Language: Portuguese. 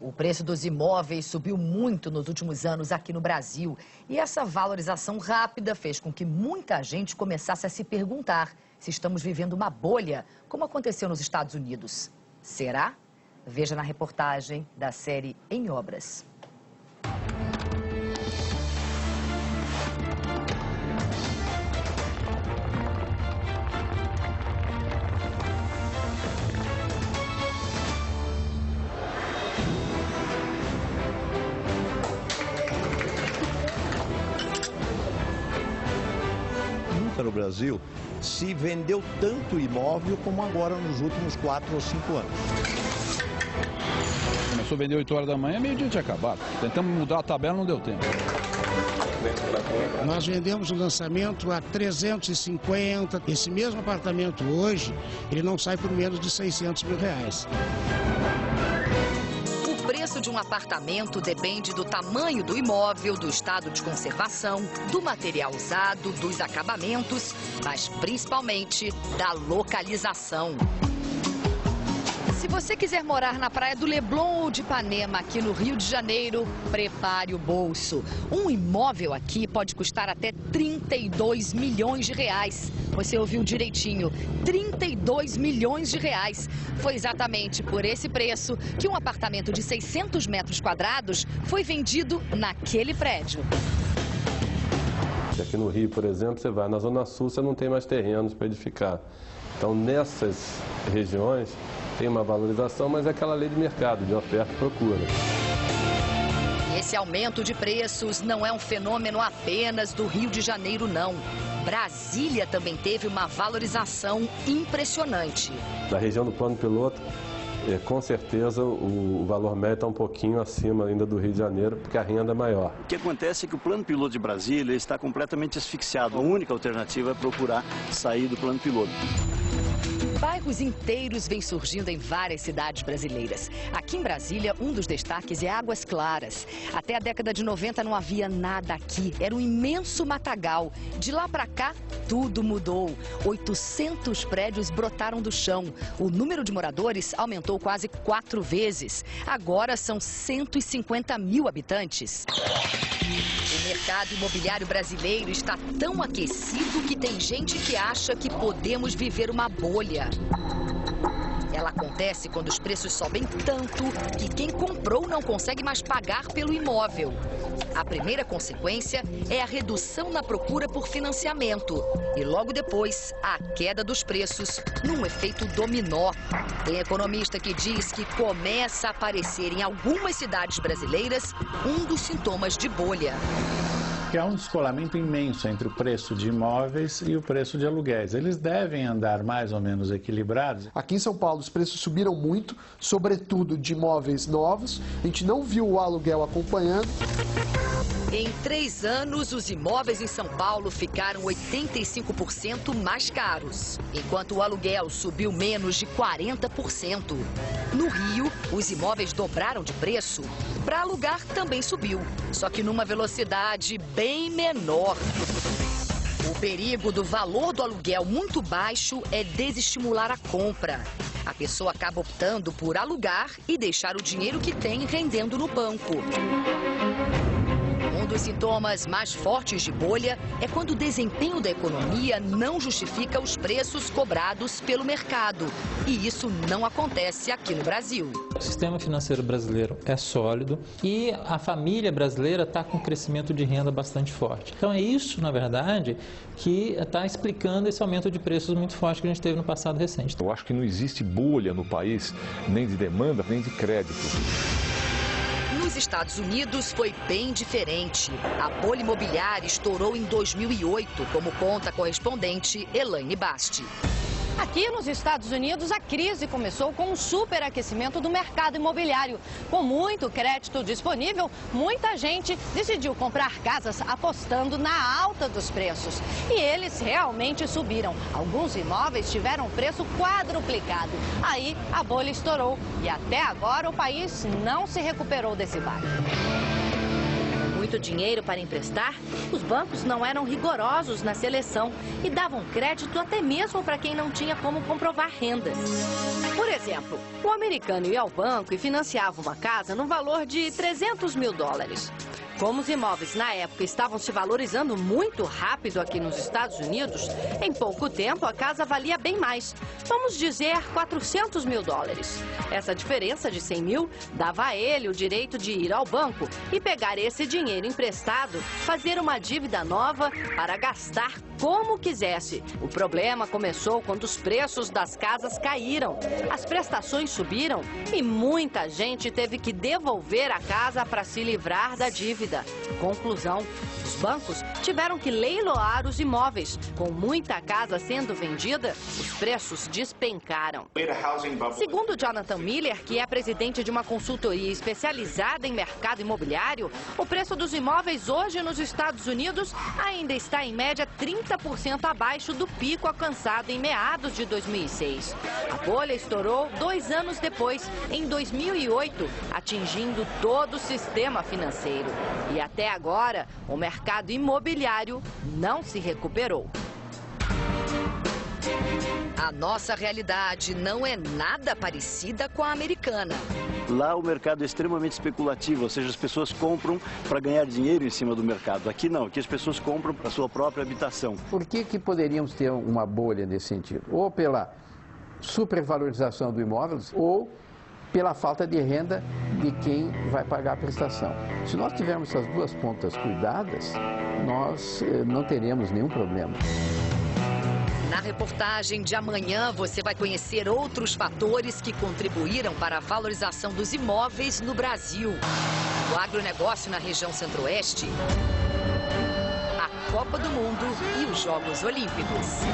O preço dos imóveis subiu muito nos últimos anos aqui no Brasil. E essa valorização rápida fez com que muita gente começasse a se perguntar se estamos vivendo uma bolha, como aconteceu nos Estados Unidos. Será? Veja na reportagem da série Em Obras. No Brasil, se vendeu tanto imóvel como agora nos últimos 4 ou 5 anos. Começou a vender 8 horas da manhã, meio-dia tinha acabado. Tentamos mudar a tabela, não deu tempo. Nós vendemos o lançamento a 350. Esse mesmo apartamento hoje, ele não sai por menos de R$600 mil. O preço de um apartamento depende do tamanho do imóvel, do estado de conservação, do material usado, dos acabamentos, mas principalmente da localização. Se você quiser morar na praia do Leblon ou de Ipanema, aqui no Rio de Janeiro, prepare o bolso. Um imóvel aqui pode custar até 32 milhões de reais. Você ouviu direitinho, 32 milhões de reais. Foi exatamente por esse preço que um apartamento de 600 metros quadrados foi vendido naquele prédio. Aqui no Rio, por exemplo, você vai na Zona Sul, você não tem mais terrenos para edificar. Então, nessas regiões, tem uma valorização, mas é aquela lei de mercado, de oferta e procura. Esse aumento de preços não é um fenômeno apenas do Rio de Janeiro, não. Brasília também teve uma valorização impressionante. Na região do Plano Piloto, com certeza o valor médio está um pouquinho acima ainda do Rio de Janeiro, porque a renda é maior. O que acontece é que o Plano Piloto de Brasília está completamente asfixiado. A única alternativa é procurar sair do Plano Piloto. Bairros inteiros vêm surgindo em várias cidades brasileiras. Aqui em Brasília, um dos destaques é Águas Claras. Até a década de 90 não havia nada aqui, era um imenso matagal. De lá para cá, tudo mudou. 800 prédios brotaram do chão. O número de moradores aumentou quase 4 vezes. Agora são 150 mil habitantes. O mercado imobiliário brasileiro está tão aquecido que tem gente que acha que podemos viver uma bolha. Ela acontece quando os preços sobem tanto que quem comprou não consegue mais pagar pelo imóvel. A primeira consequência é a redução na procura por financiamento e logo depois a queda dos preços num efeito dominó. Tem economista que diz que começa a aparecer em algumas cidades brasileiras um dos sintomas de bolha. Que há um descolamento imenso entre o preço de imóveis e o preço de aluguéis. Eles devem andar mais ou menos equilibrados. Aqui em São Paulo os preços subiram muito, sobretudo de imóveis novos. A gente não viu o aluguel acompanhando. Em 3 anos, os imóveis em São Paulo ficaram 85% mais caros, enquanto o aluguel subiu menos de 40%. No Rio, os imóveis dobraram de preço. Para alugar também subiu, só que numa velocidade bem menor. O perigo do valor do aluguel muito baixo é desestimular a compra. A pessoa acaba optando por alugar e deixar o dinheiro que tem rendendo no banco. Um dos sintomas mais fortes de bolha é quando o desempenho da economia não justifica os preços cobrados pelo mercado. E isso não acontece aqui no Brasil. O sistema financeiro brasileiro é sólido e a família brasileira está com um crescimento de renda bastante forte. Então é isso, na verdade, que está explicando esse aumento de preços muito forte que a gente teve no passado recente. Eu acho que não existe bolha no país, nem de demanda, nem de crédito. Nos Estados Unidos foi bem diferente. A bolha imobiliária estourou em 2008, como conta a correspondente Elaine Basti. Aqui nos Estados Unidos, a crise começou com um superaquecimento do mercado imobiliário. Com muito crédito disponível, muita gente decidiu comprar casas apostando na alta dos preços. E eles realmente subiram. Alguns imóveis tiveram preço quadruplicado. Aí a bolha estourou e até agora o país não se recuperou desse baque. muito dinheiro para emprestar, os bancos não eram rigorosos na seleção e davam crédito até mesmo para quem não tinha como comprovar rendas. Por exemplo, o americano ia ao banco e financiava uma casa no valor de 300 mil dólares. Como os imóveis na época estavam se valorizando muito rápido aqui nos Estados Unidos, em pouco tempo a casa valia bem mais, vamos dizer 400 mil dólares. Essa diferença de 100 mil dava a ele o direito de ir ao banco e pegar esse dinheiro emprestado, fazer uma dívida nova para gastar como quisesse. O problema começou quando os preços das casas caíram, as prestações subiram e muita gente teve que devolver a casa para se livrar da dívida. Conclusão, os bancos tiveram que leiloar os imóveis. Com muita casa sendo vendida, os preços despencaram. Segundo Jonathan Miller, que é presidente de uma consultoria especializada em mercado imobiliário, o preço dos imóveis hoje nos Estados Unidos ainda está em média 30% abaixo do pico alcançado em meados de 2006. A bolha estourou 2 anos depois, em 2008, atingindo todo o sistema financeiro. E até agora, o mercado imobiliário não se recuperou. A nossa realidade não é nada parecida com a americana. Lá o mercado é extremamente especulativo, ou seja, as pessoas compram para ganhar dinheiro em cima do mercado. Aqui não, aqui as pessoas compram para a sua própria habitação. Por que poderíamos ter uma bolha nesse sentido? Ou pela supervalorização do imóvel, ou pela falta de renda de quem vai pagar a prestação. Se nós tivermos essas duas pontas cuidadas, nós não teremos nenhum problema. Na reportagem de amanhã, você vai conhecer outros fatores que contribuíram para a valorização dos imóveis no Brasil. O agronegócio na região centro-oeste, a Copa do Mundo e os Jogos Olímpicos.